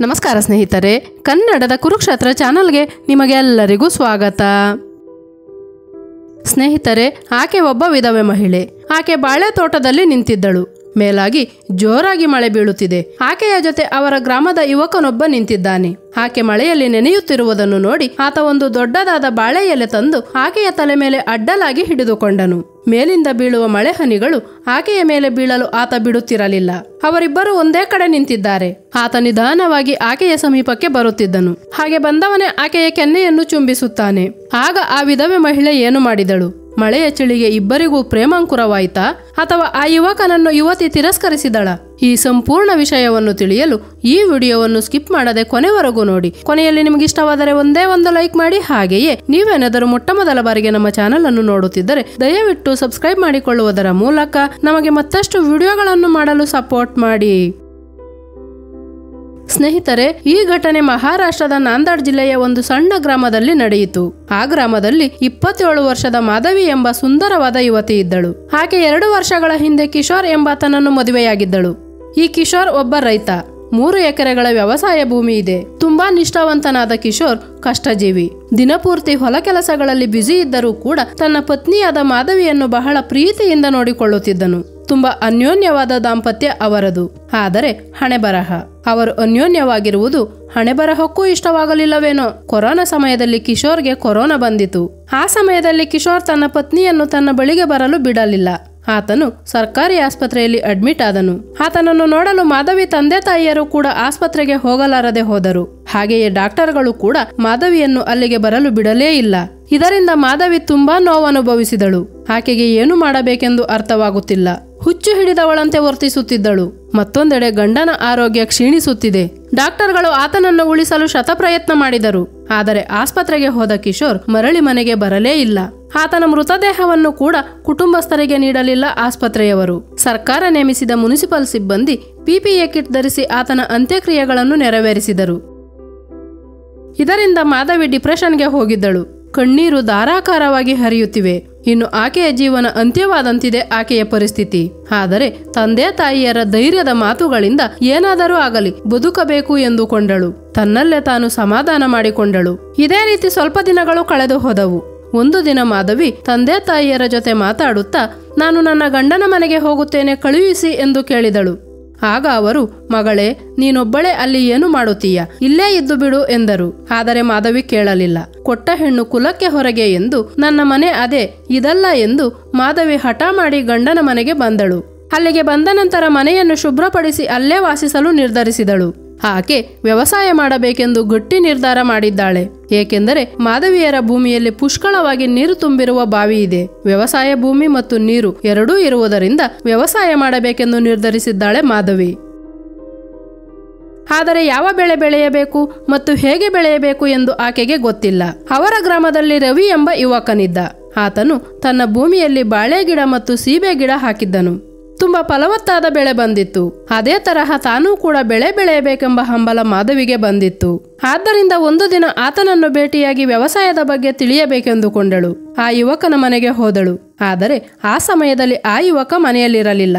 ನಮಸ್ಕಾರ ಸ್ನೇಹಿತರೆ, ಕನ್ನಡದ ಕುರುಕ್ಷೇತ್ರ ಚಾನಲ್ಗೆ ನಿಮಗೆಲ್ಲರಿಗೂ ಸ್ವಾಗತ. ಸ್ನೇಹಿತರೆ, ಆಕೆ ಒಬ್ಬ ವಿಧವೆ ಮಹಿಳೆ. ಆಕೆ ಬಾಳೆ ತೋಟದಲ್ಲಿ ನಿಂತಿದ್ದಳು. ಮೇಲಾಗಿ ಜೋರಾಗಿ ಮಳೆ ಬೀಳುತ್ತಿದೆ. ಆಕೆಯ ಜೊತೆ ಅವರ ಗ್ರಾಮದ ಯುವಕನೊಬ್ಬ ನಿಂತಿದ್ದಾನೆ. ಆಕೆ ಮಳೆಯಲ್ಲಿ ನೆನೆಯುತ್ತಿರುವುದನ್ನು ನೋಡಿ ಆತ ಒಂದು ದೊಡ್ಡದಾದ ಬಾಳೆ ಎಲೆ ತಂದು ಆಕೆಯ ತಲೆ ಮೇಲೆ ಅಡ್ಡಲಾಗಿ ಹಿಡಿದುಕೊಂಡನು. ಮೇಲಿಂದ ಬೀಳುವ ಮಳೆ ಹನಿಗಳು ಆಕೆಯ ಮೇಲೆ ಬೀಳಲು ಆತ ಬಿಡುತ್ತಿರಲಿಲ್ಲ. ಅವರಿಬ್ಬರು ಒಂದೇ ಕಡೆ ನಿಂತಿದ್ದಾರೆ. ಆತ ನಿಧಾನವಾಗಿ ಆಕೆಯ ಸಮೀಪಕ್ಕೆ ಬರುತ್ತಿದ್ದನು. ಹಾಗೆ ಬಂದವನೇ ಆಕೆಯ ಕೆನ್ನೆಯನ್ನು ಚುಂಬಿಸುತ್ತಾನೆ. ಆಗ ಆ ವಿಧವೆ ಮಹಿಳೆ ಏನು ಮಾಡಿದಳು? ಮಳೆಯ ಚಳಿಗೆ ಇಬ್ಬರಿಗೂ ಪ್ರೇಮಾಂಕುರವಾಯಿತಾ ಅಥವಾ ಆ ಯುವಕನನ್ನು ಯುವತಿ ತಿರಸ್ಕರಿಸಿದಳ? ಈ ಸಂಪೂರ್ಣ ವಿಷಯವನ್ನು ತಿಳಿಯಲು ಈ ವಿಡಿಯೋವನ್ನು ಸ್ಕಿಪ್ ಮಾಡದೆ ಕೊನೆವರೆಗೂ ನೋಡಿ. ಕೊನೆಯಲ್ಲಿ ನಿಮಗೆ ಇಷ್ಟವಾದರೆ ಒಂದೇ ಒಂದು ಲೈಕ್ ಮಾಡಿ. ಹಾಗೆಯೇ ನೀವೇನಾದರೂ ಮೊಟ್ಟ ಮೊದಲ ಬಾರಿಗೆ ನಮ್ಮ ಚಾನೆಲ್ ಅನ್ನು ನೋಡುತ್ತಿದ್ದರೆ ದಯವಿಟ್ಟು ಸಬ್ಸ್ಕ್ರೈಬ್ ಮಾಡಿಕೊಳ್ಳುವುದರ ಮೂಲಕ ನಮಗೆ ಮತ್ತಷ್ಟು ವಿಡಿಯೋಗಳನ್ನು ಮಾಡಲು ಸಪೋರ್ಟ್ ಮಾಡಿ. ಸ್ನೇಹಿತರೆ, ಈ ಘಟನೆ ಮಹಾರಾಷ್ಟ್ರದ ನಾಂದೇಡ್ ಜಿಲ್ಲೆಯ ಒಂದು ಸಣ್ಣ ಗ್ರಾಮದಲ್ಲಿ ನಡೆಯಿತು. ಆ ಗ್ರಾಮದಲ್ಲಿ 27 ವರ್ಷದ ಮಾಧವಿ ಎಂಬ ಸುಂದರವಾದ ಯುವತಿ ಇದ್ದಳು. ಆಕೆ 2 ವರ್ಷಗಳ ಹಿಂದೆ ಕಿಶೋರ್ ಎಂಬಾತನನ್ನು ಮದುವೆಯಾಗಿದ್ದಳು. ಈ ಕಿಶೋರ್ ಒಬ್ಬ ರೈತ. 3 ಎಕರೆಗಳ ವ್ಯವಸಾಯ ಭೂಮಿ ಇದೆ. ತುಂಬಾ ನಿಷ್ಠಾವಂತನಾದ ಕಿಶೋರ್ ಕಷ್ಟಜೀವಿ. ದಿನಪೂರ್ತಿ ಹೊಲ ಕೆಲಸಗಳಲ್ಲಿ ಬ್ಯುಸಿ ಇದ್ದರೂ ಕೂಡ ತನ್ನ ಪತ್ನಿಯಾದ ಮಾಧವಿಯನ್ನು ಬಹಳ ಪ್ರೀತಿಯಿಂದ ನೋಡಿಕೊಳ್ಳುತ್ತಿದ್ದನು. ತುಂಬಾ ಅನ್ಯೋನ್ಯವಾದ ದಾಂಪತ್ಯ ಅವರದು. ಆದರೆ ಹಣೆಬರಹ, ಅವರು ಅನ್ಯೋನ್ಯವಾಗಿರುವುದು ಹಣೆಬರಹಕ್ಕೂ ಇಷ್ಟವಾಗಲಿಲ್ಲವೇನೋ. ಕೊರೋನಾ ಸಮಯದಲ್ಲಿ ಕಿಶೋರ್ಗೆ ಕೊರೋನಾ ಬಂದಿತು. ಆ ಸಮಯದಲ್ಲಿ ಕಿಶೋರ್ ತನ್ನ ಪತ್ನಿಯನ್ನು ತನ್ನ ಬಳಿಗೆ ಬರಲು ಬಿಡಲಿಲ್ಲ. ಆತನು ಸರ್ಕಾರಿ ಆಸ್ಪತ್ರೆಯಲ್ಲಿ ಅಡ್ಮಿಟ್ ಆದನು. ಆತನನ್ನು ನೋಡಲು ಮಾಧವಿ ತಂದೆ ತಾಯಿಯರು ಕೂಡ ಆಸ್ಪತ್ರೆಗೆ ಹೋಗಲಾರದೆ ಹೋದರು. ಹಾಗೆಯೇ ಡಾಕ್ಟರ್ಗಳು ಕೂಡ ಮಾಧವಿಯನ್ನು ಅಲ್ಲಿಗೆ ಬರಲು ಬಿಡಲೇ ಇಲ್ಲ. ಇದರಿಂದ ಮಾಧವಿ ತುಂಬಾ ನೋವನುಭವಿಸಿದಳು. ಆಕೆಗೆ ಏನು ಮಾಡಬೇಕೆಂದು ಅರ್ಥವಾಗುತ್ತಿಲ್ಲ. ಹುಚ್ಚು ಹಿಡಿದವಳಂತೆ ವರ್ತಿಸುತ್ತಿದ್ದಳು. ಮತ್ತೊಂದೆಡೆ ಗಂಡನ ಆರೋಗ್ಯ ಕ್ಷೀಣಿಸುತ್ತಿದೆ. ಡಾಕ್ಟರ್ಗಳು ಆತನನ್ನು ಉಳಿಸಲು ಶತಪ್ರಯತ್ನ ಮಾಡಿದರು. ಆದರೆ ಆಸ್ಪತ್ರೆಗೆ ಹೋದ ಕಿಶೋರ್ ಮರಳಿ ಮನೆಗೆ ಬರಲೇ ಇಲ್ಲ. ಆತನ ಮೃತದೇಹವನ್ನು ಕೂಡ ಕುಟುಂಬಸ್ಥರಿಗೆ ನೀಡಲಿಲ್ಲ ಆಸ್ಪತ್ರೆಯವರು. ಸರ್ಕಾರ ನೇಮಿಸಿದ ಮುನಿಸಿಪಲ್ ಸಿಬ್ಬಂದಿ PPE ಕಿಟ್ ಧರಿಸಿ ಆತನ ಅಂತ್ಯಕ್ರಿಯೆಗಳನ್ನು ನೆರವೇರಿಸಿದರು. ಇದರಿಂದ ಮಾಧವಿ ಡಿಪ್ರೆಷನ್ಗೆ ಹೋಗಿದ್ದಳು. ಕಣ್ಣೀರು ಧಾರಾಕಾರವಾಗಿ ಹರಿಯುತ್ತಿವೆ. ಇನ್ನು ಆಕೆಯ ಜೀವನ ಅಂತ್ಯವಾದಂತಿದೆ ಆಕೆಯ ಪರಿಸ್ಥಿತಿ. ಆದರೆ ತಂದೆ ತಾಯಿಯರ ಧೈರ್ಯದ ಮಾತುಗಳಿಂದ ಏನಾದರೂ ಆಗಲಿ ಬದುಕಬೇಕು ಎಂದುಕೊಂಡಳು. ತನ್ನಲ್ಲೇ ತಾನು ಸಮಾಧಾನ ಮಾಡಿಕೊಂಡಳು. ಇದೇ ರೀತಿ ಸ್ವಲ್ಪ ದಿನಗಳು ಕಳೆದು ಹೋದವು. ಒಂದು ದಿನ ಮಾಧವಿ ತಂದೆ ತಾಯಿಯರ ಜೊತೆ ಮಾತಾಡುತ್ತಾ, ನಾನು ನನ್ನ ಗಂಡನ ಮನೆಗೆ ಹೋಗುತ್ತೇನೆ, ಕಳುಹಿಸಿ ಎಂದು ಕೇಳಿದಳು. ಆಗ ಅವರು, ಮಗಳೇ, ನೀನೊಬ್ಬಳೇ ಅಲ್ಲಿ ಏನು ಮಾಡುತ್ತೀಯ, ಇಲ್ಲೇ ಇದ್ದು ಬಿಡು ಎಂದರು. ಆದರೆ ಮಾಧವಿ ಕೇಳಲಿಲ್ಲ. ಕೊಟ್ಟ ಹೆಣ್ಣು ಕುಲಕ್ಕೆ ಹೊರಗೆ ಎಂದು, ನನ್ನ ಮನೆ ಅದೇ, ಇದಲ್ಲ ಎಂದು ಮಾಧವಿ ಹಠ ಮಾಡಿ ಗಂಡನ ಮನೆಗೆ ಬಂದಳು. ಅಲ್ಲಿಗೆ ಬಂದ ನಂತರ ಮನೆಯನ್ನು ಶುಭ್ರಪಡಿಸಿ ಅಲ್ಲೇ ವಾಸಿಸಲು ನಿರ್ಧರಿಸಿದಳು. ಆಕೆ ವ್ಯವಸಾಯ ಮಾಡಬೇಕೆಂದು ಗಟ್ಟಿ ನಿರ್ಧಾರ ಮಾಡಿದ್ದಾಳೆ. ಏಕೆಂದರೆ ಮಾಧವಿಯರ ಭೂಮಿಯಲ್ಲಿ ಪುಷ್ಕಳವಾಗಿ ನೀರು ತುಂಬಿರುವ ಬಾವಿ ಇದೆ. ವ್ಯವಸಾಯ ಭೂಮಿ ಮತ್ತು ನೀರು ಎರಡೂ ಇರುವುದರಿಂದ ವ್ಯವಸಾಯ ಮಾಡಬೇಕೆಂದು ನಿರ್ಧರಿಸಿದ್ದಾಳೆ ಮಾಧವಿ. ಆದರೆ ಯಾವ ಬೆಳೆ ಬೆಳೆಯಬೇಕು ಮತ್ತು ಹೇಗೆ ಬೆಳೆಯಬೇಕು ಎಂದು ಆಕೆಗೆ ಗೊತ್ತಿಲ್ಲ. ಅವರ ಗ್ರಾಮದಲ್ಲಿ ರವಿ ಎಂಬ ಯುವಕನಿದ್ದ. ಆತನು ತನ್ನ ಭೂಮಿಯಲ್ಲಿ ಬಾಳೆ ಗಿಡ ಮತ್ತು ಸೀಬೆ ಗಿಡ ಹಾಕಿದ್ದನು. ತುಂಬಾ ಫಲವತ್ತಾದ ಬೆಳೆ ಬಂದಿತ್ತು. ಅದೇ ತರಹ ತಾನೂ ಕೂಡ ಬೆಳೆ ಬೆಳೆಯಬೇಕೆಂಬ ಹಂಬಲ ಮಾಧವಿಗೆ ಬಂದಿತ್ತು. ಆದ್ದರಿಂದ ಒಂದು ದಿನ ಆತನನ್ನು ಭೇಟಿಯಾಗಿ ವ್ಯವಸಾಯದ ಬಗ್ಗೆ ತಿಳಿಯಬೇಕೆಂದುಕೊಂಡಳು. ಆ ಯುವಕನ ಮನೆಗೆ ಹೋದಳು. ಆದರೆ ಆ ಸಮಯದಲ್ಲಿ ಆ ಯುವಕ ಮನೆಯಲ್ಲಿರಲಿಲ್ಲ.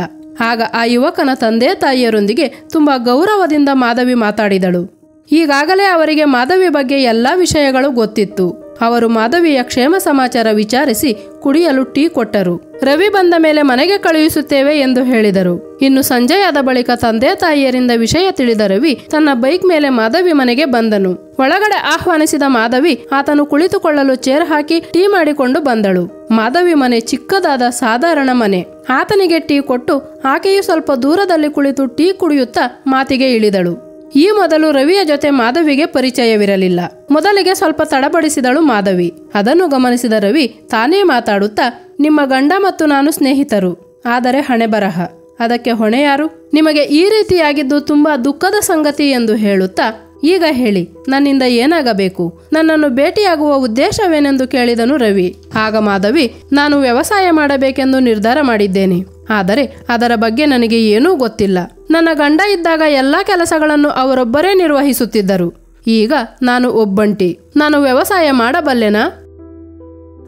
ಆಗ ಆ ಯುವಕನ ತಂದೆ ತಾಯಿಯರೊಂದಿಗೆ ತುಂಬಾ ಗೌರವದಿಂದ ಮಾಧವಿ ಮಾತಾಡಿದಳು. ಈಗಾಗಲೇ ಅವರಿಗೆ ಮಾಧವಿ ಬಗ್ಗೆ ಎಲ್ಲಾ ವಿಷಯಗಳು ಗೊತ್ತಿತ್ತು. ಅವರು ಮಾಧವಿಯ ಕ್ಷೇಮ ಸಮಾಚಾರ ವಿಚಾರಿಸಿ ಕುಡಿಯಲು ಟೀ ಕೊಟ್ಟರು. ರವಿ ಬಂದ ಮೇಲೆ ಮನೆಗೆ ಕಳುಹಿಸುತ್ತೇವೆ ಎಂದು ಹೇಳಿದರು. ಇನ್ನು ಸಂಜೆಯಾದ ಬಳಿಕ ತಂದೆ ತಾಯಿಯರಿಂದ ವಿಷಯ ತಿಳಿದ ರವಿ ತನ್ನ ಬೈಕ್ ಮೇಲೆ ಮಾಧವಿ ಮನೆಗೆ ಬಂದನು. ಒಳಗಡೆ ಆಹ್ವಾನಿಸಿದ ಮಾಧವಿ ಆತನು ಕುಳಿತುಕೊಳ್ಳಲು ಚೇರ್ ಹಾಕಿ ಟೀ ಮಾಡಿಕೊಂಡು ಬಂದಳು. ಮಾಧವಿ ಮನೆ ಚಿಕ್ಕದಾದ ಸಾಧಾರಣ ಮನೆ. ಆತನಿಗೆ ಟೀ ಕೊಟ್ಟು ಆಕೆಯು ಸ್ವಲ್ಪ ದೂರದಲ್ಲಿ ಕುಳಿತು ಟೀ ಕುಡಿಯುತ್ತಾ ಮಾತಿಗೆ ಇಳಿದಳು. ಈ ಮೊದಲು ರವಿಯ ಜೊತೆ ಮಾಧವಿಗೆ ಪರಿಚಯವಿರಲಿಲ್ಲ. ಮೊದಲಿಗೆ ಸ್ವಲ್ಪ ತಡಬಡಿಸಿದಳು ಮಾಧವಿ. ಅದನ್ನು ಗಮನಿಸಿದ ರವಿ ತಾನೇ ಮಾತಾಡುತ್ತಾ, ನಿಮ್ಮ ಗಂಡ ಮತ್ತು ನಾನು ಸ್ನೇಹಿತರು. ಆದರೆ ಹಣೆಬರಹ, ಅದಕ್ಕೆ ಹೊಣೆ ಯಾರು? ನಿಮಗೆ ಈ ರೀತಿಯಾಗಿದ್ದು ತುಂಬಾ ದುಃಖದ ಸಂಗತಿ ಎಂದು ಹೇಳುತ್ತಾ, ಈಗ ಹೇಳಿ, ನನ್ನಿಂದ ಏನಾಗಬೇಕು? ನನ್ನನ್ನು ಭೇಟಿಯಾಗುವ ಉದ್ದೇಶವೇನೆಂದು ಕೇಳಿದನು ರವಿ. ಆಗ ಮಾಧವಿ, ನಾನು ವ್ಯವಸಾಯ ಮಾಡಬೇಕೆಂದು ನಿರ್ಧಾರ ಮಾಡಿದ್ದೇನೆ. ಆದರೆ ಅದರ ಬಗ್ಗೆ ನನಗೆ ಏನೂ ಗೊತ್ತಿಲ್ಲ. ನನ್ನ ಗಂಡ ಇದ್ದಾಗ ಎಲ್ಲ ಕೆಲಸಗಳನ್ನು ಅವರೊಬ್ಬರೇ ನಿರ್ವಹಿಸುತ್ತಿದ್ದರು. ಈಗ ನಾನು ಒಬ್ಬಂಟಿ. ನಾನು ವ್ಯವಸಾಯ ಮಾಡಬಲ್ಲೆನಾ?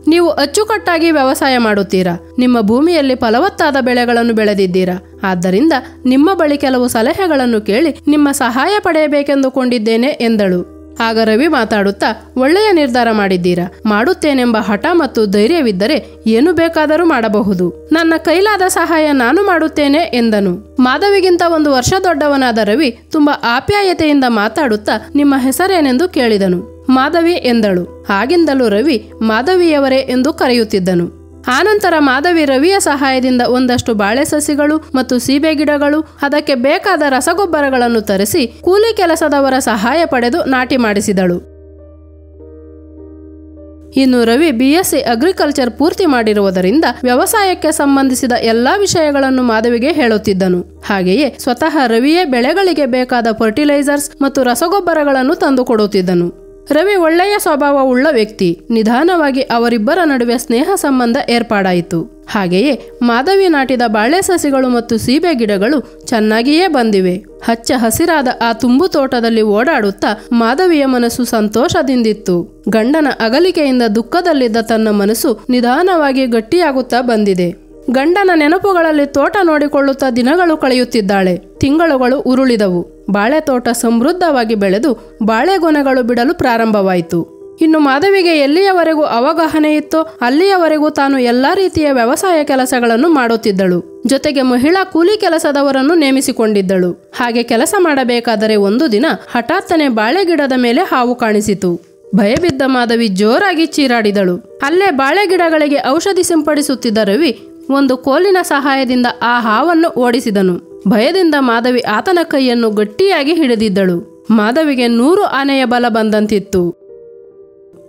ನೀವು ಅಚ್ಚುಕಟ್ಟಾಗಿ ವ್ಯವಸಾಯ ಮಾಡುತ್ತೀರಾ, ನಿಮ್ಮ ಭೂಮಿಯಲ್ಲಿ ಫಲವತ್ತಾದ ಬೆಳೆಗಳನ್ನು ಬೆಳೆದಿದ್ದೀರಾ. ಆದ್ದರಿಂದ ನಿಮ್ಮ ಬಳಿ ಕೆಲವು ಸಲಹೆಗಳನ್ನು ಕೇಳಿ ನಿಮ್ಮ ಸಹಾಯ ಪಡೆಯಬೇಕೆಂದುಕೊಂಡಿದ್ದೇನೆ ಎಂದಳು. ಆಗ ರವಿ ಮಾತಾಡುತ್ತಾ, ಒಳ್ಳೆಯ ನಿರ್ಧಾರ ಮಾಡಿದ್ದೀರಾ. ಮಾಡುತ್ತೇನೆಂಬ ಹಠ ಮತ್ತು ಧೈರ್ಯವಿದ್ದರೆ ಏನು ಬೇಕಾದರೂ ಮಾಡಬಹುದು. ನನ್ನ ಕೈಲಾದ ಸಹಾಯ ನಾನು ಮಾಡುತ್ತೇನೆ ಎಂದನು. ಮಾಧವಿಗಿಂತ 1 ವರ್ಷ ದೊಡ್ಡವನಾದ ರವಿ ತುಂಬಾ ಆಪ್ಯಾಯತೆಯಿಂದ ಮಾತಾಡುತ್ತಾ, ನಿಮ್ಮ ಹೆಸರೇನೆಂದು ಕೇಳಿದನು. ಮಾಧವಿ ಎಂದಳು. ಆಗಿಂದಲೂ ರವಿ ಮಾಧವಿಯವರೇ ಎಂದು ಕರೆಯುತ್ತಿದ್ದನು. ಆನಂತರ ಮಾಧವಿ ರವಿಯ ಸಹಾಯದಿಂದ ಒಂದಷ್ಟು ಬಾಳೆ ಸಸಿಗಳು ಮತ್ತು ಸೀಬೆ ಗಿಡಗಳು, ಅದಕ್ಕೆ ಬೇಕಾದ ರಸಗೊಬ್ಬರಗಳನ್ನು ತರಿಸಿ ಕೂಲಿ ಕೆಲಸದವರ ಸಹಾಯ ಪಡೆದು ನಾಟಿ ಮಾಡಿಸಿದಳು. ಇನ್ನು ರವಿ BSc ಅಗ್ರಿಕಲ್ಚರ್ ಪೂರ್ತಿ ಮಾಡಿರುವುದರಿಂದ ವ್ಯವಸಾಯಕ್ಕೆ ಸಂಬಂಧಿಸಿದ ಎಲ್ಲಾ ವಿಷಯಗಳನ್ನು ಮಾಧವಿಗೆ ಹೇಳುತ್ತಿದ್ದನು. ಹಾಗೆಯೇ ಸ್ವತಃ ರವಿಯೇ ಬೆಳೆಗಳಿಗೆ ಬೇಕಾದ ಫರ್ಟಿಲೈಸರ್ಸ್ ಮತ್ತು ರಸಗೊಬ್ಬರಗಳನ್ನು ತಂದುಕೊಡುತ್ತಿದ್ದನು. ರವಿ ಒಳ್ಳೆಯ ಸ್ವಭಾವವುಳ್ಳ ವ್ಯಕ್ತಿ. ನಿಧಾನವಾಗಿ ಅವರಿಬ್ಬರ ನಡುವೆ ಸ್ನೇಹ ಸಂಬಂಧ ಏರ್ಪಾಡಾಯಿತು. ಹಾಗೆಯೇ ಮಾಧವಿ ನಾಟಿದ ಬಾಳೆ ಸಸಿಗಳು ಮತ್ತು ಸೀಬೆ ಗಿಡಗಳು ಚೆನ್ನಾಗಿಯೇ ಬಂದಿವೆ. ಹಚ್ಚ ಹಸಿರಾದ ಆ ತುಂಬು ತೋಟದಲ್ಲಿ ಓಡಾಡುತ್ತಾ ಮಾಧವಿಯ ಮನಸ್ಸು ಸಂತೋಷದಿಂದಿತ್ತು. ಗಂಡನ ಅಗಲಿಕೆಯಿಂದ ದುಃಖದಲ್ಲಿದ್ದ ತನ್ನ ಮನಸ್ಸು ನಿಧಾನವಾಗಿ ಗಟ್ಟಿಯಾಗುತ್ತಾ ಬಂದಿದೆ. ಗಂಡನ ನೆನಪುಗಳಲ್ಲಿ ತೋಟ ನೋಡಿಕೊಳ್ಳುತ್ತಾ ದಿನಗಳು ಕಳೆಯುತ್ತಿದ್ದಾಳೆ. ತಿಂಗಳುಗಳು ಉರುಳಿದವು. ಬಾಳೆ ತೋಟ ಸಮೃದ್ಧವಾಗಿ ಬೆಳೆದು ಬಾಳೆಗೊನೆಗಳು ಬಿಡಲು ಪ್ರಾರಂಭವಾಯಿತು. ಇನ್ನು ಮಾಧವಿಗೆ ಎಲ್ಲಿಯವರೆಗೂ ಅವಗಾಹನೆ ಇತ್ತೋ ಅಲ್ಲಿಯವರೆಗೂ ತಾನು ಎಲ್ಲಾ ರೀತಿಯ ವ್ಯವಸಾಯ ಕೆಲಸಗಳನ್ನು ಮಾಡುತ್ತಿದ್ದಳು. ಜೊತೆಗೆ ಮಹಿಳಾ ಕೂಲಿ ಕೆಲಸದವರನ್ನು ನೇಮಿಸಿಕೊಂಡಿದ್ದಳು. ಹಾಗೆ ಕೆಲಸ ಮಾಡಬೇಕಾದರೆ ಒಂದು ದಿನ ಹಠಾತ್ತನೆ ಬಾಳೆ ಗಿಡದ ಮೇಲೆ ಹಾವು ಕಾಣಿಸಿತು. ಭಯಬಿದ್ದ ಮಾಧವಿ ಜೋರಾಗಿ ಚೀರಾಡಿದಳು. ಅಲ್ಲೇ ಬಾಳೆ ಗಿಡಗಳಿಗೆ ಔಷಧಿ ಸಿಂಪಡಿಸುತ್ತಿದ್ದ ರವಿ ಒಂದು ಕೋಲಿನ ಸಹಾಯದಿಂದ ಆ ಹಾವನ್ನು ಓಡಿಸಿದನು. ಭಯದಿಂದ ಮಾಧವಿ ಆತನ ಕೈಯನ್ನು ಗಟ್ಟಿಯಾಗಿ ಹಿಡಿದಿದ್ದಳು. ಮಾಧವಿಗೆ 100 ಆನೆಯ ಬಲ ಬಂದಂತಿತ್ತು.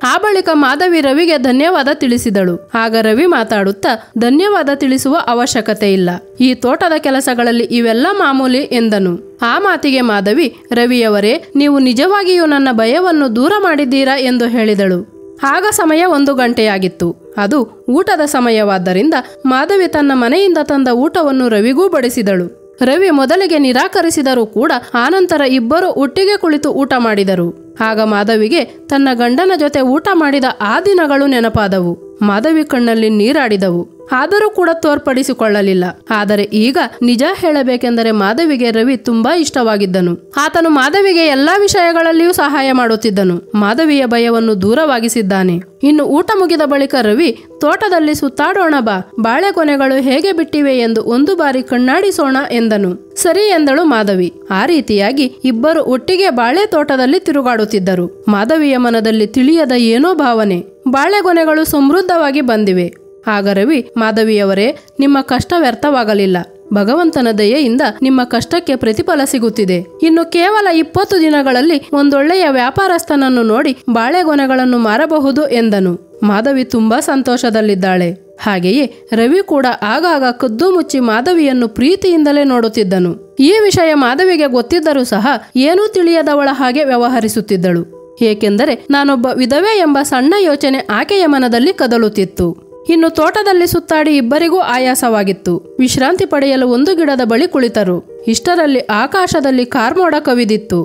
ಆ ಬಳಿಕ ಮಾಧವಿ ರವಿಗೆ ಧನ್ಯವಾದ ತಿಳಿಸಿದಳು. ಆಗ ರವಿ ಮಾತಾಡುತ್ತಾ, ಧನ್ಯವಾದ ತಿಳಿಸುವ ಅವಶ್ಯಕತೆ ಇಲ್ಲ, ಈ ತೋಟದ ಕೆಲಸಗಳಲ್ಲಿ ಇವೆಲ್ಲ ಮಾಮೂಲಿ ಎಂದನು. ಆ ಮಾತಿಗೆ ಮಾಧವಿ, ರವಿಯವರೇ, ನೀವು ನಿಜವಾಗಿಯೂ ನನ್ನ ಭಯವನ್ನು ದೂರ ಮಾಡಿದ್ದೀರಾ ಎಂದು ಹೇಳಿದಳು. ಆಗ ಸಮಯ 1 ಗಂಟೆಯಾಗಿತ್ತು. ಅದು ಊಟದ ಸಮಯವಾದ್ದರಿಂದ ಮಾಧವಿ ತನ್ನ ಮನೆಯಿಂದ ತಂದ ಊಟವನ್ನು ರವಿಗೂ ಬಡಿಸಿದಳು. ರವಿ ಮೊದಲಿಗೆ ನಿರಾಕರಿಸಿದರೂ ಕೂಡ ಆನಂತರ ಇಬ್ಬರು ಒಟ್ಟಿಗೆ ಕುಳಿತು ಊಟ ಮಾಡಿದರು. ಆಗ ಮಾಧವಿಗೆ ತನ್ನ ಗಂಡನ ಜೊತೆ ಊಟ ಮಾಡಿದ ಆ ದಿನಗಳು ನೆನಪಾದವು. ಮಾಧವಿ ಕಣ್ಣಲ್ಲಿ ನೀರಾಡಿದವು. ಆದರೂ ಕೂಡ ತೋರ್ಪಡಿಸಿಕೊಳ್ಳಲಿಲ್ಲ. ಆದರೆ ಈಗ ನಿಜ ಹೇಳಬೇಕೆಂದರೆ ಮಾಧವಿಗೆ ರವಿ ತುಂಬಾ ಇಷ್ಟವಾಗಿದ್ದನು. ಆತನು ಮಾಧವಿಗೆ ಎಲ್ಲಾ ವಿಷಯಗಳಲ್ಲಿಯೂ ಸಹಾಯ ಮಾಡುತ್ತಿದ್ದನು. ಮಾಧವಿಯ ಭಯವನ್ನು ದೂರವಾಗಿಸಿದ್ದಾನೆ. ಇನ್ನು ಊಟ ಮುಗಿದ ಬಳಿಕ ರವಿ, ತೋಟದಲ್ಲಿ ಸುತ್ತಾಡೋಣ ಬಾ, ಬಾಳೆಗೊನೆಗಳು ಹೇಗೆ ಬಿಟ್ಟಿವೆ ಎಂದು ಒಂದು ಬಾರಿ ಕಣ್ಣಾಡಿಸೋಣ ಎಂದನು. ಸರಿ ಎಂದಳು ಮಾಧವಿ. ಆ ರೀತಿಯಾಗಿ ಇಬ್ಬರು ಒಟ್ಟಿಗೆ ಬಾಳೆ ತೋಟದಲ್ಲಿ ತಿರುಗಾಡುತ್ತಿದ್ದರು. ಮಾಧವಿಯ ಮನದಲ್ಲಿ ತಿಳಿಯದ ಏನೋ ಭಾವನೆ. ಬಾಳೆಗೊನೆಗಳು ಸಮೃದ್ಧವಾಗಿ ಬಂದಿವೆ. ಆಗ ರವಿ, ಮಾಧವಿಯವರೇ, ನಿಮ್ಮ ಕಷ್ಟ ವ್ಯರ್ಥವಾಗಲಿಲ್ಲ. ಭಗವಂತನ ದಯೆಯಿಂದ ನಿಮ್ಮ ಕಷ್ಟಕ್ಕೆ ಪ್ರತಿಫಲ ಸಿಗುತ್ತಿದೆ. ಇನ್ನು ಕೇವಲ 20 ದಿನಗಳಲ್ಲಿ ಒಂದೊಳ್ಳೆಯ ವ್ಯಾಪಾರಸ್ಥನನ್ನು ನೋಡಿ ಬಾಳೆಗೊನೆಗಳನ್ನು ಮಾರಬಹುದು ಎಂದನು. ಮಾಧವಿ ತುಂಬಾ ಸಂತೋಷದಲ್ಲಿದ್ದಾಳೆ. ಹಾಗೆಯೇ ರವಿ ಕೂಡ ಆಗಾಗ ಕದ್ದು ಮುಚ್ಚಿ ಮಾಧವಿಯನ್ನು ಪ್ರೀತಿಯಿಂದಲೇ ನೋಡುತ್ತಿದ್ದನು. ಈ ವಿಷಯ ಮಾಧವಿಗೆ ಗೊತ್ತಿದ್ದರೂ ಸಹ ಏನೂ ತಿಳಿಯದವಳ ಹಾಗೆ ವ್ಯವಹರಿಸುತ್ತಿದ್ದಳು. ಏಕೆಂದರೆ ನಾನೊಬ್ಬ ವಿಧವೆ ಎಂಬ ಸಣ್ಣ ಯೋಚನೆ ಆಕೆಯ ಮನದಲ್ಲಿ ಕದಲುತ್ತಿತ್ತು. ಇನ್ನು ತೋಟದಲ್ಲಿ ಸುತ್ತಾಡಿ ಇಬ್ಬರಿಗೂ ಆಯಾಸವಾಗಿತ್ತು. ವಿಶ್ರಾಂತಿ ಪಡೆಯಲು ಒಂದು ಗಿಡದ ಬಳಿ ಕುಳಿತರು. ಇಷ್ಟರಲ್ಲಿ ಆಕಾಶದಲ್ಲಿ ಕಾರ್ಮೋಡ ಕವಿದಿತ್ತು.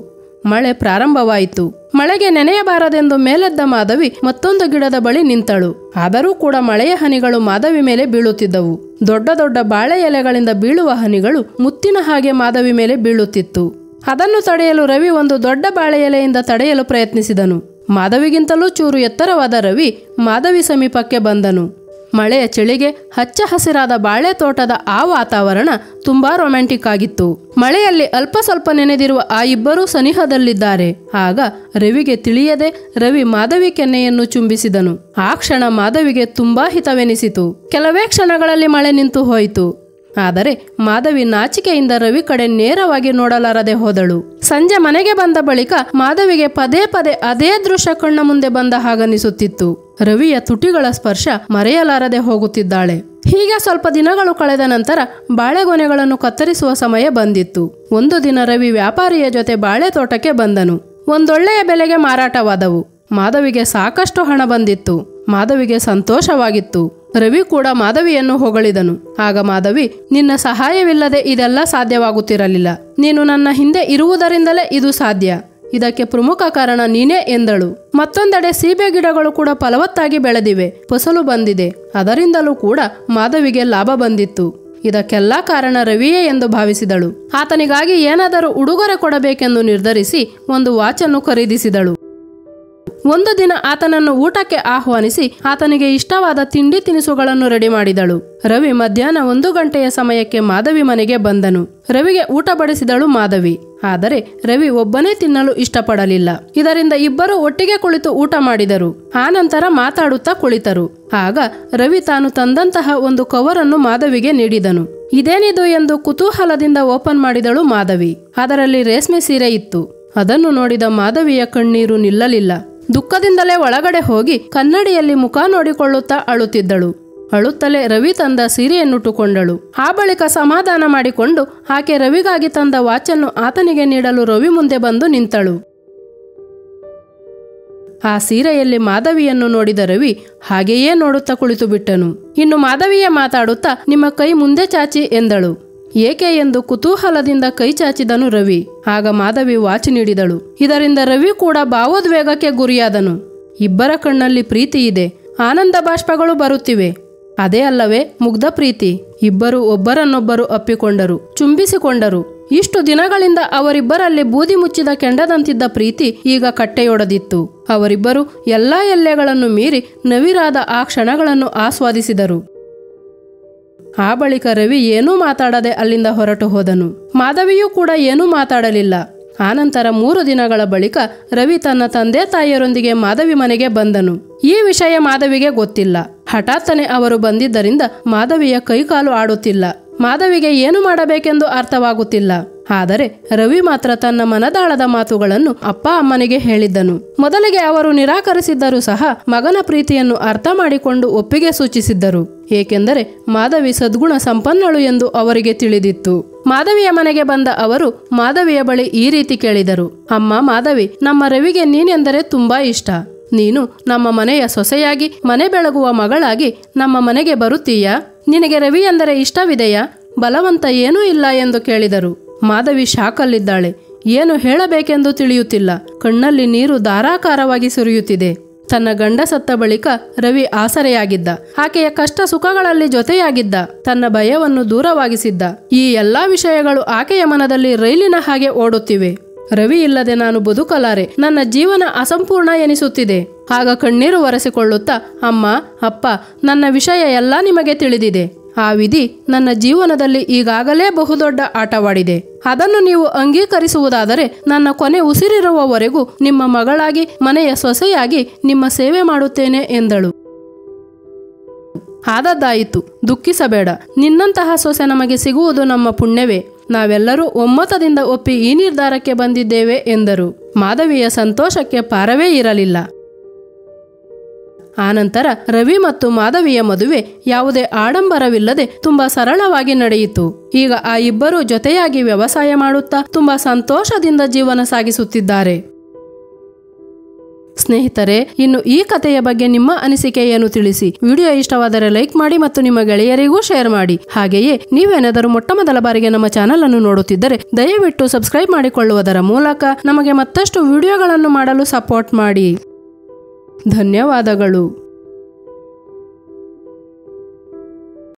ಮಳೆ ಪ್ರಾರಂಭವಾಯಿತು. ಮಳೆಗೆ ನೆನೆಯಬಾರದೆಂದು ಮೇಲೆದ್ದ ಮಾಧವಿ ಮತ್ತೊಂದು ಗಿಡದ ಬಳಿ ನಿಂತಳು. ಆದರೂ ಕೂಡ ಮಳೆಯ ಹನಿಗಳು ಮಾಧವಿ ಮೇಲೆ ಬೀಳುತ್ತಿದ್ದವು. ದೊಡ್ಡ ದೊಡ್ಡ ಬಾಳೆ ಎಲೆಗಳಿಂದ ಬೀಳುವ ಹನಿಗಳು ಮುತ್ತಿನ ಹಾಗೆ ಮಾಧವಿ ಮೇಲೆ ಬೀಳುತ್ತಿತ್ತು. ಅದನ್ನು ತಡೆಯಲು ರವಿ ಒಂದು ದೊಡ್ಡ ಬಾಳೆ ಎಲೆಯಿಂದ ತಡೆಯಲು ಪ್ರಯತ್ನಿಸಿದನು. ಮಾಧವಿಗಿಂತಲೂ ಚೂರು ಎತ್ತರವಾದ ರವಿ ಮಾಧವಿ ಸಮೀಪಕ್ಕೆ ಬಂದನು. ಮಳೆಯ ಚಳಿಗೆ ಹಚ್ಚ ಹಸಿರಾದ ಬಾಳೆ ತೋಟದ ಆ ವಾತಾವರಣ ತುಂಬಾ ರೊಮ್ಯಾಂಟಿಕ್ ಆಗಿತ್ತು. ಮಳೆಯಲ್ಲಿ ಅಲ್ಪ ಸ್ವಲ್ಪ ನೆನೆದಿರುವ ಆ ಇಬ್ಬರೂ ಸನಿಹದಲ್ಲಿದ್ದಾರೆ. ಆಗ ರವಿಗೆ ತಿಳಿಯದೆ ರವಿ ಮಾಧವಿ ಕೆನ್ನೆಯನ್ನು ಚುಂಬಿಸಿದನು. ಆ ಕ್ಷಣ ಮಾಧವಿಗೆ ತುಂಬಾ ಹಿತವೆನಿಸಿತು. ಕೆಲವೇ ಕ್ಷಣಗಳಲ್ಲಿ ಮಳೆ ನಿಂತು ಹೋಯಿತು. ಆದರೆ ಮಾಧವಿ ನಾಚಿಕೆಯಿಂದ ರವಿ ಕಡೆ ನೇರವಾಗಿ ನೋಡಲಾರದೆ ಹೋದಳು. ಸಂಜೆ ಮನೆಗೆ ಬಂದ ಬಳಿಕ ಮಾಧವಿಗೆ ಪದೇ ಪದೇ ಅದೇ ದೃಶ್ಯ ಕಣ್ಣ ಮುಂದೆ ಬಂದ ಹಾಗನಿಸುತ್ತಿತ್ತು. ರವಿಯ ತುಟಿಗಳ ಸ್ಪರ್ಶ ಮರೆಯಲಾರದೆ ಹೋಗುತ್ತಿದ್ದಾಳೆ. ಹೀಗೆ ಸ್ವಲ್ಪ ದಿನಗಳು ಕಳೆದ ನಂತರ ಬಾಳೆಗೊನೆಗಳನ್ನು ಕತ್ತರಿಸುವ ಸಮಯ ಬಂದಿತ್ತು. ಒಂದು ದಿನ ರವಿ ವ್ಯಾಪಾರಿಯ ಜೊತೆ ಬಾಳೆ ತೋಟಕ್ಕೆ ಬಂದನು. ಒಂದೊಳ್ಳೆಯ ಬೆಲೆಗೆ ಮಾರಾಟವಾದವು. ಮಾಧವಿಗೆ ಸಾಕಷ್ಟು ಹಣ ಬಂದಿತ್ತು. ಮಾಧವಿಗೆ ಸಂತೋಷವಾಗಿತ್ತು. ರವಿ ಕೂಡ ಮಾಧವಿಯನ್ನು ಹೊಗಳಿದನು. ಆಗ ಮಾಧವಿ, ನಿನ್ನ ಸಹಾಯವಿಲ್ಲದೆ ಇದೆಲ್ಲ ಸಾಧ್ಯವಾಗುತ್ತಿರಲಿಲ್ಲ. ನೀನು ನನ್ನ ಹಿಂದೆ ಇರುವುದರಿಂದಲೇ ಇದು ಸಾಧ್ಯ. ಇದಕ್ಕೆ ಪ್ರಮುಖ ಕಾರಣ ನೀನೇ ಎಂದಳು. ಮತ್ತೊಂದೆಡೆ ಸೀಬೆ ಗಿಡಗಳು ಕೂಡ ಫಲವತ್ತಾಗಿ ಬೆಳೆದಿವೆ, ಫಸಲು ಬಂದಿದೆ. ಅದರಿಂದಲೂ ಕೂಡ ಮಾಧವಿಗೆ ಲಾಭ ಬಂದಿತ್ತು. ಇದಕ್ಕೆಲ್ಲ ಕಾರಣ ರವಿಯೇ ಎಂದು ಭಾವಿಸಿದಳು. ಆತನಿಗಾಗಿ ಏನಾದರೂ ಉಡುಗೊರೆ ಕೊಡಬೇಕೆಂದು ನಿರ್ಧರಿಸಿ ಒಂದು ವಾಚನ್ನು ಖರೀದಿಸಿದಳು. ಒಂದು ದಿನ ಆತನನ್ನು ಊಟಕ್ಕೆ ಆಹ್ವಾನಿಸಿ ಆತನಿಗೆ ಇಷ್ಟವಾದ ತಿಂಡಿ ತಿನಿಸುಗಳನ್ನು ರೆಡಿ ಮಾಡಿದಳು. ರವಿ ಮಧ್ಯಾಹ್ನ 1 ಗಂಟೆಯ ಸಮಯಕ್ಕೆ ಮಾಧವಿ ಮನೆಗೆ ಬಂದನು. ರವಿಗೆ ಊಟ ಬಡಿಸಿದಳು ಮಾಧವಿ. ಆದರೆ ರವಿ ಒಬ್ಬನೇ ತಿನ್ನಲು ಇಷ್ಟಪಡಲಿಲ್ಲ. ಇದರಿಂದ ಇಬ್ಬರು ಒಟ್ಟಿಗೆ ಕುಳಿತು ಊಟ ಮಾಡಿದರು. ಆನಂತರ ಮಾತಾಡುತ್ತಾ ಕುಳಿತರು. ಆಗ ರವಿ ತಾನು ತಂದಂತಹ ಒಂದು ಕವರನ್ನು ಮಾಧವಿಗೆ ನೀಡಿದನು. ಇದೇನಿದು ಎಂದು ಕುತೂಹಲದಿಂದ ಓಪನ್ ಮಾಡಿದಳು ಮಾಧವಿ. ಅದರಲ್ಲಿ ರೇಷ್ಮೆ ಸೀರೆ ಇತ್ತು. ಅದನ್ನು ನೋಡಿದ ಮಾಧವಿಯ ಕಣ್ಣೀರು ನಿಲ್ಲಲಿಲ್ಲ. ದುಃಖದಿಂದಲೇ ಒಳಗಡೆ ಹೋಗಿ ಕನ್ನಡಿಯಲ್ಲಿ ಮುಖ ನೋಡಿಕೊಳ್ಳುತ್ತಾ ಅಳುತ್ತಿದ್ದಳು. ಅಳುತ್ತಲೇ ರವಿ ತಂದ ಸೀರೆಯನ್ನುಟ್ಟುಕೊಂಡಳು. ಆ ಬಳಿಕ ಸಮಾಧಾನ ಮಾಡಿಕೊಂಡು ಆಕೆ ರವಿಗಾಗಿ ತಂದ ವಾಚನ್ನು ಆತನಿಗೆ ನೀಡಲು ರವಿ ಮುಂದೆ ಬಂದು ನಿಂತಳು. ಆ ಸೀರೆಯಲ್ಲಿ ಮಾಧವಿಯನ್ನು ನೋಡಿದ ರವಿ ಹಾಗೆಯೇ ನೋಡುತ್ತಾ ಕುಳಿತು ಬಿಟ್ಟನು. ಇನ್ನು ಮಾಧವಿಯೇ ಮಾತಾಡುತ್ತಾ ನಿಮ್ಮ ಕೈ ಮುಂದೆ ಚಾಚಿ ಎಂದಳು. ಏಕೆ ಎಂದು ಕುತೂಹಲದಿಂದ ಕೈ ಚಾಚಿದನು ರವಿ. ಆಗ ಮಾಧವಿ ವಾಚ್ ನೀಡಿದಳು. ಇದರಿಂದ ರವಿ ಕೂಡ ಭಾವೋದ್ವೇಗಕ್ಕೆ ಗುರಿಯಾದನು. ಇಬ್ಬರ ಕಣ್ಣಲ್ಲಿ ಪ್ರೀತಿ ಇದೆ, ಆನಂದ ಬಾಷ್ಪಗಳು ಬರುತ್ತಿವೆ. ಅದೇ ಅಲ್ಲವೇ ಮುಗ್ಧ ಪ್ರೀತಿ. ಇಬ್ಬರು ಒಬ್ಬರನ್ನೊಬ್ಬರು ಅಪ್ಪಿಕೊಂಡರು, ಚುಂಬಿಸಿಕೊಂಡರು. ಇಷ್ಟು ದಿನಗಳಿಂದ ಅವರಿಬ್ಬರಲ್ಲಿ ಬೂದಿ ಮುಚ್ಚಿದ ಕೆಂಡದಂತಿದ್ದ ಪ್ರೀತಿ ಈಗ ಕಟ್ಟೆಯೊಡೆದಿತ್ತು. ಅವರಿಬ್ಬರು ಎಲ್ಲಾ ಎಲ್ಲೆಗಳನ್ನು ಮೀರಿ ನವಿರಾದ ಆ ಕ್ಷಣಗಳನ್ನು ಆಸ್ವಾದಿಸಿದರು. ಆ ಬಳಿಕ ರವಿ ಏನೂ ಮಾತಾಡದೆ ಅಲ್ಲಿಂದ ಹೊರಟು ಹೋದನು. ಮಾಧವಿಯೂ ಕೂಡ ಏನೂ ಮಾತಾಡಲಿಲ್ಲ. ಆನಂತರ 3 ದಿನಗಳ ಬಳಿಕ ರವಿ ತನ್ನ ತಂದೆ ತಾಯಿಯರೊಂದಿಗೆ ಮಾಧವಿ ಮನೆಗೆ ಬಂದನು. ಈ ವಿಷಯ ಮಾಧವಿಗೆ ಗೊತ್ತಿಲ್ಲ. ಹಠಾತ್ತನೆ ಅವರು ಬಂದಿದ್ದರಿಂದ ಮಾಧವಿಯ ಕೈಕಾಲು ಆಡುತ್ತಿಲ್ಲ. ಮಾಧವಿಗೆ ಏನು ಮಾಡಬೇಕೆಂದು ಅರ್ಥವಾಗುತ್ತಿಲ್ಲ. ಆದರೆ ರವಿ ಮಾತ್ರ ತನ್ನ ಮನದಾಳದ ಮಾತುಗಳನ್ನು ಅಪ್ಪ ಅಮ್ಮನಿಗೆ ಹೇಳಿದ್ದನು. ಮೊದಲಿಗೆ ಅವರು ನಿರಾಕರಿಸಿದ್ದರೂ ಸಹ ಮಗನ ಪ್ರೀತಿಯನ್ನು ಅರ್ಥ ಮಾಡಿಕೊಂಡು ಒಪ್ಪಿಗೆ ಸೂಚಿಸಿದ್ದರು. ಏಕೆಂದರೆ ಮಾಧವಿ ಸದ್ಗುಣ ಸಂಪನ್ನಳು ಎಂದು ಅವರಿಗೆ ತಿಳಿದಿತ್ತು. ಮಾಧವಿಯ ಮನೆಗೆ ಬಂದ ಅವರು ಮಾಧವಿಯ ಬಳಿ ಈ ರೀತಿ ಕೇಳಿದರು. ಅಮ್ಮ ಮಾಧವಿ, ನಮ್ಮ ರವಿಗೆ ನೀನೆಂದರೆ ತುಂಬಾ ಇಷ್ಟ. ನೀನು ನಮ್ಮ ಮನೆಯ ಸೊಸೆಯಾಗಿ ಮನೆ ಬೆಳಗುವ ಮಗಳಾಗಿ ನಮ್ಮ ಮನೆಗೆ ಬರುತ್ತೀಯಾ? ನಿನಗೆ ರವಿ ಎಂದರೆ ಇಷ್ಟವಿದೆಯಾ? ಬಲವಂತ ಏನೂ ಇಲ್ಲ ಎಂದು ಕೇಳಿದರು. ಮಾಧವಿ ಶಾಕಲ್ಲಿದ್ದಾಳೆ. ಏನು ಹೇಳಬೇಕೆಂದು ತಿಳಿಯುತ್ತಿಲ್ಲ. ಕಣ್ಣಲ್ಲಿ ನೀರು ಧಾರಾಕಾರವಾಗಿ ಸುರಿಯುತ್ತಿದೆ. ತನ್ನ ಗಂಡ ಸತ್ತ ಬಳಿಕ ರವಿ ಆಸರೆಯಾಗಿದ್ದ. ಆಕೆಯ ಕಷ್ಟ ಸುಖಗಳಲ್ಲಿ ಜೊತೆಯಾಗಿದ್ದ. ತನ್ನ ಭಯವನ್ನು ದೂರವಾಗಿಸಿದ್ದ. ಈ ಎಲ್ಲಾ ವಿಷಯಗಳು ಆಕೆಯ ಮನದಲ್ಲಿ ರೈಲಿನ ಹಾಗೆ ಓಡುತ್ತಿವೆ. ರವಿ ಇಲ್ಲದೆ ನಾನು ಬದುಕಲಾರೆ, ನನ್ನ ಜೀವನ ಅಸಂಪೂರ್ಣ ಎನಿಸುತ್ತಿದೆ. ಆಗ ಕಣ್ಣೀರು ಒರೆಸಿಕೊಳ್ಳುತ್ತಾ, ಅಮ್ಮ ಅಪ್ಪ, ನನ್ನ ವಿಷಯ ಎಲ್ಲ ನಿಮಗೆ ತಿಳಿದಿದೆ. ಆ ವಿಧಿ ನನ್ನ ಜೀವನದಲ್ಲಿ ಈಗಾಗಲೇ ಬಹುದೊಡ್ಡ ಆಟವಾಡಿದೆ. ಅದನ್ನು ನೀವು ಅಂಗೀಕರಿಸುವುದಾದರೆ ನನ್ನ ಕೊನೆ ಉಸಿರಿರುವವರೆಗೂ ನಿಮ್ಮ ಮಗಳಾಗಿ ಮನೆಯ ಸೊಸೆಯಾಗಿ ನಿಮ್ಮ ಸೇವೆ ಮಾಡುತ್ತೇನೆ ಎಂದಳು. ಆದದ್ದಾಯಿತು, ದುಃಖಿಸಬೇಡ. ನಿನ್ನಂತಹ ಸೊಸೆ ನಮಗೆ ಸಿಗುವುದು ನಮ್ಮ ಪುಣ್ಯವೇ. ನಾವೆಲ್ಲರೂ ಒಮ್ಮತದಿಂದ ಒಪ್ಪಿ ಈ ನಿರ್ಧಾರಕ್ಕೆ ಬಂದಿದ್ದೇವೆ ಎಂದರು. ಮಾಧವಿಯ ಸಂತೋಷಕ್ಕೆ ಪಾರವೇ ಇರಲಿಲ್ಲ. ಆನಂತರ ರವಿ ಮತ್ತು ಮಾಧವಿಯ ಮದುವೆ ಯಾವುದೇ ಆಡಂಬರವಿಲ್ಲದೆ ತುಂಬಾ ಸರಳವಾಗಿ ನಡೆಯಿತು. ಈಗ ಆ ಇಬ್ಬರು ಜೊತೆಯಾಗಿ ವ್ಯವಸಾಯ ಮಾಡುತ್ತಾ ತುಂಬಾ ಸಂತೋಷದಿಂದ ಜೀವನ ಸಾಗಿಸುತ್ತಿದ್ದಾರೆ. ಸ್ನೇಹಿತರೆ, ಇನ್ನು ಈ ಕಥೆಯ ಬಗ್ಗೆ ನಿಮ್ಮ ಅನಿಸಿಕೆ ಏನು ತಿಳಿಸಿ. ವಿಡಿಯೋ ಇಷ್ಟವಾದರೆ ಲೈಕ್ ಮಾಡಿ ಮತ್ತು ನಿಮ್ಮ ಗೆಳೆಯರಿಗೂ ಶೇರ್ ಮಾಡಿ. ಹಾಗೆಯೇ ನೀವೇನಾದರೂ ಮೊಟ್ಟಮೊದಲ ಬಾರಿಗೆ ನಮ್ಮ ಚಾನೆಲ್ ಅನ್ನು ನೋಡುತ್ತಿದ್ದರೆ ದಯವಿಟ್ಟು ಸಬ್ಸ್ಕ್ರೈಬ್ ಮಾಡಿಕೊಳ್ಳುವುದರ ಮೂಲಕ ನಮಗೆ ಮತ್ತಷ್ಟು ವಿಡಿಯೋಗಳನ್ನು ಮಾಡಲು ಸಪೋರ್ಟ್ ಮಾಡಿ. ಧನ್ಯವಾದಗಳು.